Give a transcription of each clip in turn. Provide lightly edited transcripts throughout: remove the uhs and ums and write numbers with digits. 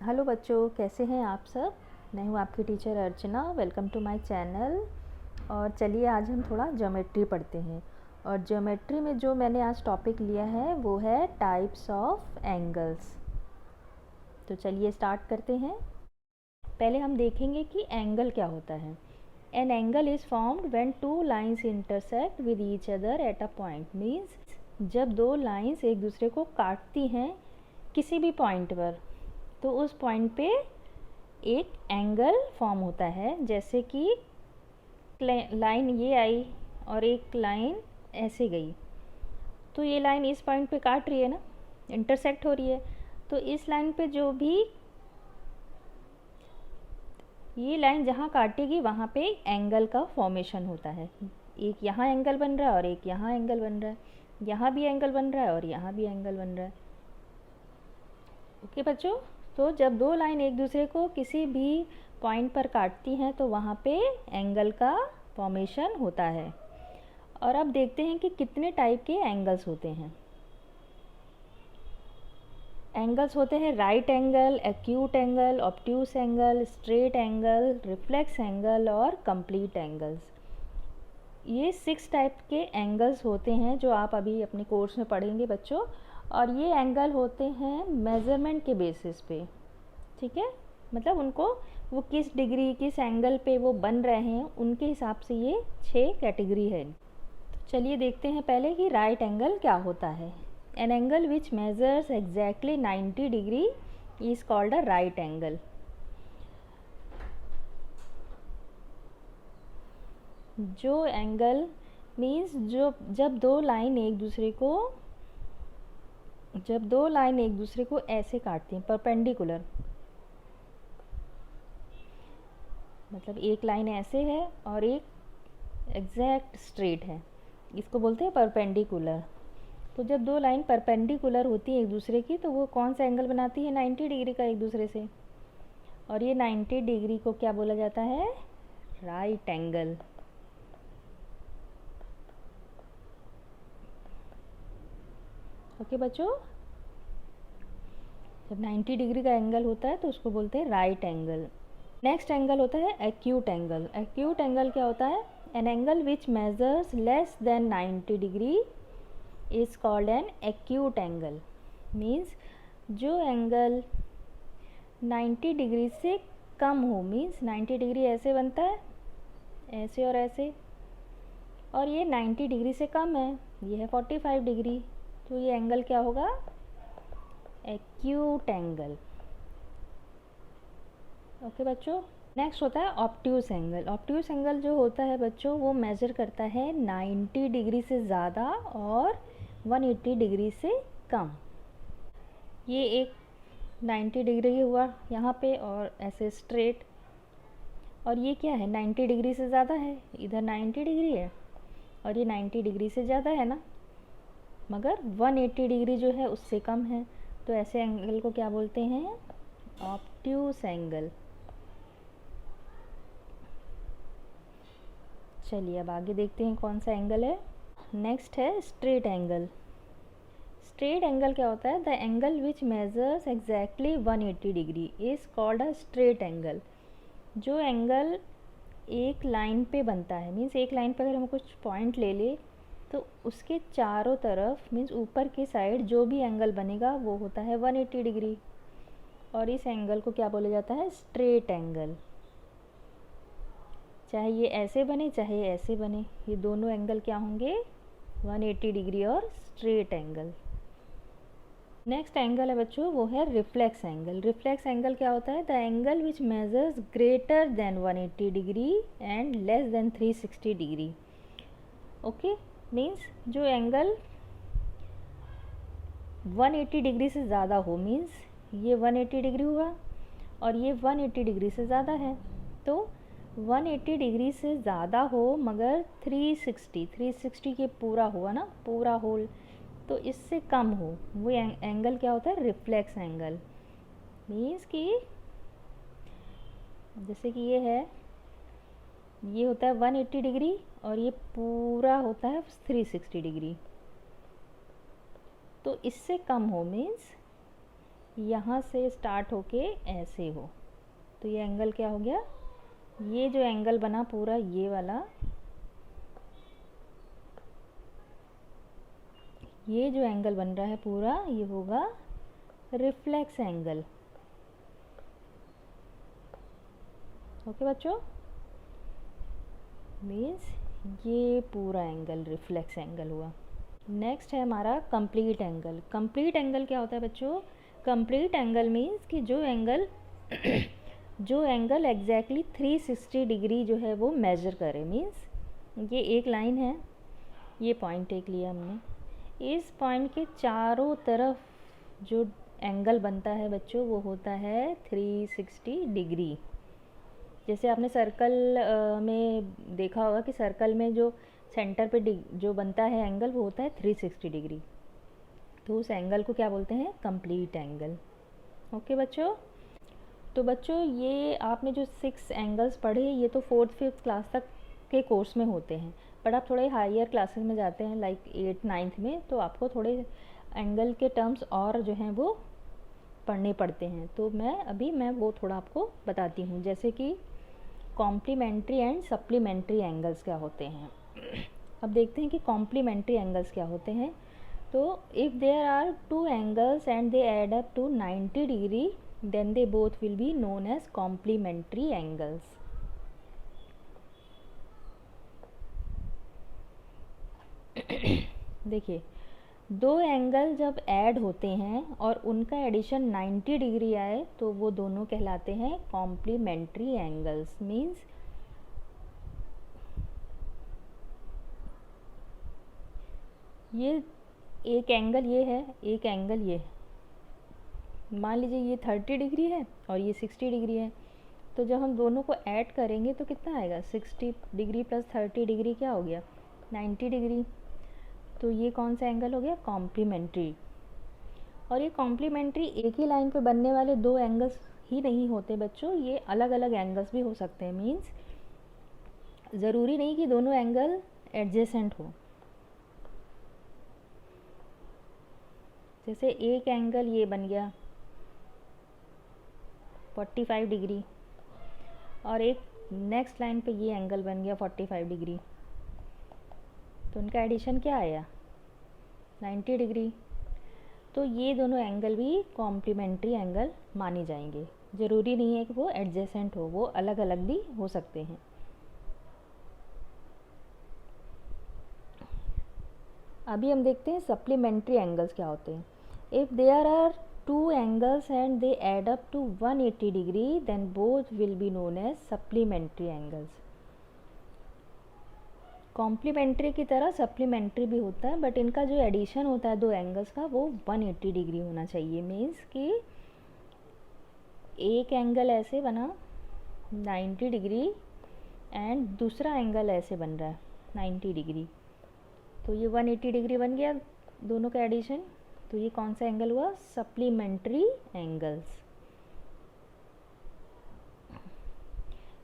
Hello बच्चों, कैसे हैं आप सब। मैं हूं आपकी teacher Archana. Welcome to my channel. और चलिए आज हम थोड़ा ज्योमेट्री पढ़ते हैं। और ज्योमेट्री में जो मैंने आज टॉपिक लिया है वो है टाइप्स ऑफ एंगल्स। तो चलिए स्टार्ट करते हैं। पहले हम देखेंगे कि एंगल क्या होता है। An angle is formed when two lines intersect with each other at a point. Means जब दो लाइंस एक दूसरे को काटती हैं किसी भी पॉइंट पर, तो उस पॉइंट पे एक एंगल फॉर्म होता है। जैसे कि लाइन ये आई और एक लाइन ऐसे गई, तो ये लाइन इस पॉइंट पे काट रही है ना, इंटरसेक्ट हो रही है। तो इस लाइन पे जो भी ये लाइन जहाँ काटेगी वहाँ पे एंगल का फॉर्मेशन होता है। एक यहाँ एंगल बन रहा है और एक यहाँ एंगल बन रहा है, यहाँ भी एंगल बन रहा है और यहाँ भी एंगल बन रहा है। ओके बच्चों, तो जब दो लाइन एक दूसरे को किसी भी पॉइंट पर काटती हैं तो वहाँ पे एंगल का फॉर्मेशन होता है। और अब देखते हैं कि कितने टाइप के एंगल्स होते हैं। एंगल्स होते हैं right angle, acute angle, obtuse angle, straight angle, reflex angle और कंप्लीट एंगल्स। ये 6 टाइप के एंगल्स होते हैं जो आप अभी अपने कोर्स में पढ़ेंगे बच्चों। और ये एंगल होते हैं मेज़रमेंट के बेसिस पे, ठीक है। मतलब उनको वो किस डिग्री किस एंगल पे वो बन रहे हैं उनके हिसाब से ये 6 कैटेगरी है। तो चलिए देखते हैं पहले कि राइट एंगल क्या होता है। An angle which measures exactly 90 degree is called a right angle. जो एंगल मीन्स जो जब दो लाइन एक दूसरे को ऐसे काटती हैं परपेंडिकुलर, मतलब एक लाइन ऐसे है और एक एग्जैक्ट स्ट्रेट है, इसको बोलते हैं परपेंडिकुलर। तो जब दो लाइन परपेंडिकुलर होती है एक दूसरे की तो वो कौन सा एंगल बनाती है, 90 डिग्री का एक दूसरे से। और ये 90 डिग्री को क्या बोला जाता है, राइट एंगल। ओके बच्चों, जब 90 डिग्री का एंगल होता है तो उसको बोलते हैं राइट एंगल। नेक्स्ट एंगल होता है एक्यूट एंगल। एक्यूट एंगल क्या होता है, an angle which measures less than 90 degree is called an acute angle. Means जो एंगल 90 डिग्री से कम हो, मीन्स 90 डिग्री ऐसे बनता है, ऐसे और ऐसे, और ये 90 डिग्री से कम है, ये है 45 डिग्री, तो ये एंगल क्या होगा, एक्यूट एंगल। ओके बच्चों, नेक्स्ट होता है ऑब्ट्यूस एंगल। ऑब्ट्यूस एंगल जो होता है बच्चों वो मेज़र करता है 90 डिग्री से ज़्यादा और 180 डिग्री से कम। ये एक 90 डिग्री हुआ यहाँ पे और ऐसे स्ट्रेट, और ये क्या है 90 डिग्री से ज़्यादा है, इधर 90 डिग्री है और ये 90 डिग्री से ज़्यादा है ना, मगर 180 डिग्री जो है उससे कम है। तो ऐसे एंगल को क्या बोलते हैं, ऑब्ट्यूस एंगल। चलिए अब आगे देखते हैं कौन सा एंगल है। नेक्स्ट है स्ट्रेट एंगल। स्ट्रेट एंगल क्या होता है, the angle which measures exactly 180 degree is called a straight angle. जो एंगल एक लाइन पे बनता है, मीन्स एक लाइन पे अगर हम कुछ पॉइंट ले ले तो उसके चारों तरफ मीन्स ऊपर की साइड जो भी एंगल बनेगा वो होता है 180 डिग्री, और इस एंगल को क्या बोला जाता है, स्ट्रेट एंगल। चाहे ये ऐसे बने चाहे ऐसे बने, ये दोनों एंगल क्या होंगे, 180 डिग्री और स्ट्रेट एंगल। नेक्स्ट एंगल है बच्चों वो है रिफ्लेक्स एंगल। रिफ्लेक्स एंगल क्या होता है, the angle which measures greater than 180 degree and less than 360 degree. Okay, means जो एंगल 180 डिग्री से ज़्यादा हो, मीन्स ये 180 डिग्री हुआ और ये 180 डिग्री से ज़्यादा है, तो 180 डिग्री से ज़्यादा हो मगर 360 के पूरा हुआ ना, पूरा होल, तो इससे कम हो, वो एंगल क्या होता है, रिफ्लेक्स एंगल। मीन्स कि जैसे कि ये होता है 180 डिग्री और ये पूरा होता है 360 डिग्री, तो इससे कम हो मीन्स यहाँ से स्टार्ट होके ऐसे हो, तो ये एंगल क्या हो गया, ये जो एंगल बना पूरा ये वाला, ये जो एंगल बन रहा है पूरा ये होगा रिफ्लेक्स एंगल। ओके बच्चों, मीन्स ये पूरा एंगल रिफ्लेक्स एंगल हुआ। नेक्स्ट है हमारा कंप्लीट एंगल। कंप्लीट एंगल क्या होता है बच्चों, कंप्लीट एंगल मीन्स कि जो एंगल एग्जैक्टली 360 डिग्री जो है वो मेज़र करे। मीन्स ये एक लाइन है, ये पॉइंट एक लिया हमने, इस पॉइंट के चारों तरफ जो एंगल बनता है बच्चों वो होता है 360 डिग्री। जैसे आपने सर्कल में देखा होगा कि सर्कल में जो सेंटर पे जो बनता है एंगल वो होता है 360 डिग्री, तो उस एंगल को क्या बोलते हैं, कंप्लीट एंगल। ओके बच्चों, तो बच्चों ये आपने जो 6 एंगल्स पढ़े ये तो 4th 5th क्लास तक के कोर्स में होते हैं, बट आप थोड़े हायर क्लासेस में जाते हैं लाइक 8th 9th में, तो आपको थोड़े एंगल के टर्म्स और जो हैं वो पढ़ने पड़ते हैं। तो मैं वो थोड़ा आपको बताती हूँ, जैसे कि कॉम्प्लीमेंट्री एंड सप्लीमेंट्री एंगल्स क्या होते हैं। अब देखते हैं कि कॉम्प्लीमेंट्री एंगल्स क्या होते हैं। तो if there are 2 angles and they add up to 90 degree then they both will be known as complementary angles. देखिए, 2 एंगल जब ऐड होते हैं और उनका एडिशन 90 डिग्री आए तो वो दोनों कहलाते हैं कॉम्प्लीमेंट्री एंगल्स। मीन्स ये एक एंगल ये है, एक एंगल ये है। मान लीजिए ये 30 डिग्री है और ये 60 डिग्री है, तो जब हम दोनों को ऐड करेंगे तो कितना आएगा, 60 डिग्री प्लस 30 डिग्री क्या हो गया, 90 डिग्री। तो ये कौन सा एंगल हो गया, कॉम्प्लीमेंट्री। और ये कॉम्प्लीमेंट्री एक ही लाइन पे बनने वाले 2 एंगल्स ही नहीं होते बच्चों, ये अलग अलग एंगल्स भी हो सकते हैं। मीन्स ज़रूरी नहीं कि दोनों एंगल एडजेसेंट हो। जैसे एक एंगल ये बन गया 45 डिग्री और एक नेक्स्ट लाइन पे ये एंगल बन गया 45 डिग्री, तो उनका एडिशन क्या आया, 90 डिग्री। तो ये दोनों एंगल भी कॉम्प्लीमेंट्री एंगल माने जाएंगे। ज़रूरी नहीं है कि वो एडजेसेंट हो, वो अलग अलग भी हो सकते हैं। अभी हम देखते हैं सप्लीमेंट्री एंगल्स क्या होते हैं। If there are 2 angles and they add up to 180 degree then both will be known as supplementary angles. Complementary की तरह सप्लीमेंट्री भी होता है, बट इनका जो एडिशन होता है 2 एंगल्स का वो 180 डिग्री होना चाहिए। मीन्स कि एक एंगल ऐसे बना 90 डिग्री एंड दूसरा एंगल ऐसे बन रहा है 90 डिग्री, तो ये 180 डिग्री बन गया दोनों का एडिशन। तो ये कौन सा एंगल हुआ, सप्लीमेंट्री एंगल्स।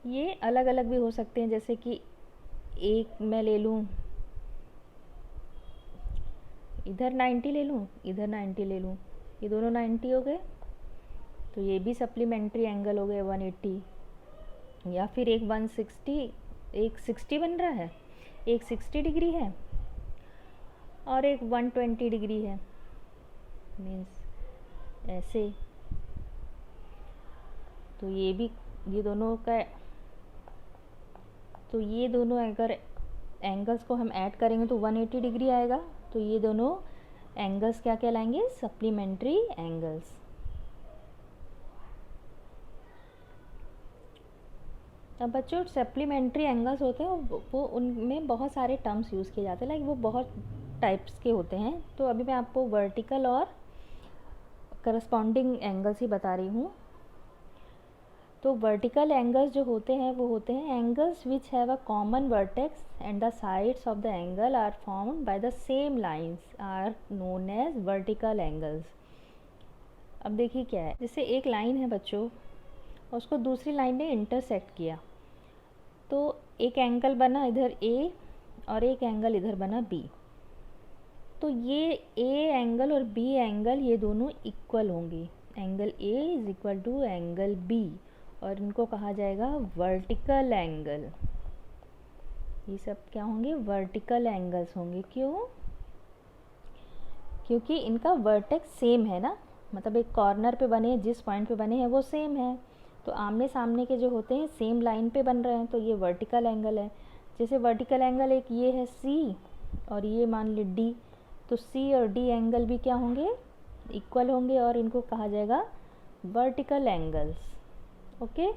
ये अलग अलग भी हो सकते हैं, जैसे कि एक मैं ले लूँ, इधर 90 ले लूँ, इधर 90 ले लूँ, ये दोनों 90 हो गए, तो ये भी सप्लीमेंट्री एंगल हो गए 180। या फिर एक 160, एक 60 बन रहा है, एक 60 डिग्री है और एक 120 डिग्री है। मीन्स ऐसे, तो ये भी, ये दोनों का, तो ये दोनों अगर एंगल्स को हम ऐड करेंगे तो 180 डिग्री आएगा। तो ये दोनों एंगल्स क्या कहलाएंगे, सप्लीमेंट्री एंगल्स। अब बच्चों सप्लीमेंट्री एंगल्स होते हैं वो उनमें बहुत सारे टर्म्स यूज़ किए जाते हैं, लाइक वो बहुत टाइप्स के होते हैं। तो अभी मैं आपको वर्टिकल और करस्पॉन्डिंग एंगल्स ही बता रही हूँ। तो वर्टिकल एंगल्स जो होते हैं वो होते हैं angles which have a common vertex and the sides of the angle are formed by the same lines are known as vertical angles. अब देखिए क्या है, जैसे एक लाइन है बच्चों और उसको दूसरी लाइन ने इंटरसेक्ट किया, तो एक एंगल बना इधर ए और एक एंगल इधर बना बी। तो ये ए एंगल और बी एंगल ये दोनों इक्वल होंगे। Angle A is equal to angle B, और इनको कहा जाएगा वर्टिकल एंगल। ये सब क्या होंगे? वर्टिकल एंगल्स होंगे। क्यों? क्योंकि इनका वर्टेक्स सेम है ना, मतलब एक कॉर्नर पे बने, जिस पॉइंट पे बने हैं वो सेम है, तो आमने सामने के जो होते हैं सेम लाइन पे बन रहे हैं, तो ये वर्टिकल एंगल है। जैसे वर्टिकल एंगल एक ये है सी, और ये मान ली डी, तो सी और डी एंगल भी क्या होंगे? इक्वल होंगे, और इनको कहा जाएगा वर्टिकल एंगल्स। ओके,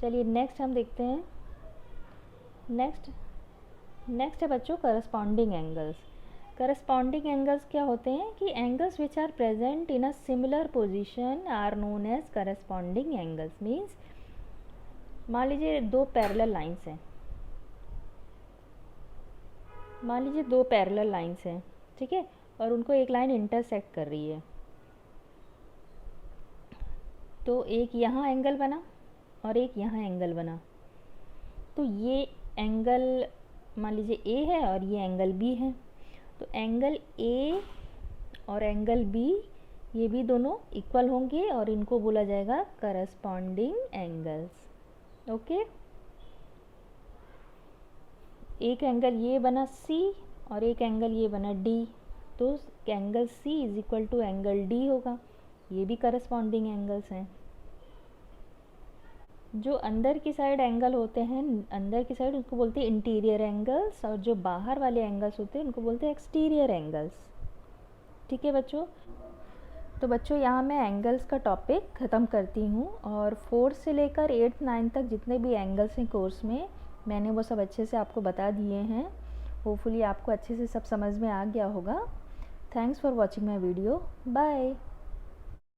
चलिए नेक्स्ट हम देखते हैं। नेक्स्ट है बच्चों करस्पॉन्डिंग एंगल्स। करस्पॉन्डिंग एंगल्स क्या होते हैं कि angles which are present in a similar position are known as corresponding angles. Means मान लीजिए दो पैरेलल लाइंस हैं, ठीक है, और उनको एक लाइन इंटरसेक्ट कर रही है, तो एक यहाँ एंगल बना और एक यहाँ एंगल बना, तो ये एंगल मान लीजिए ए है और ये एंगल बी है, तो एंगल ए और एंगल बी ये भी दोनों इक्वल होंगे, और इनको बोला जाएगा करस्पॉन्डिंग एंगल्स। ओके, एक एंगल ये बना सी और एक एंगल ये बना डी, तो angle C is equal to angle D होगा। ये भी करस्पॉन्डिंग एंगल्स हैं। जो अंदर की साइड एंगल होते हैं, अंदर की साइड, उनको बोलते हैं इंटीरियर एंगल्स, और जो बाहर वाले एंगल्स होते हैं उनको बोलते हैं एक्सटीरियर एंगल्स। ठीक है बच्चों, तो बच्चों यहाँ मैं एंगल्स का टॉपिक ख़त्म करती हूँ, और 4th से लेकर 8th 9th तक जितने भी एंगल्स हैं कोर्स में, मैंने वो सब अच्छे से आपको बता दिए हैं। होपफुली आपको अच्छे से सब समझ में आ गया होगा। Thanks for watching my video. Bye.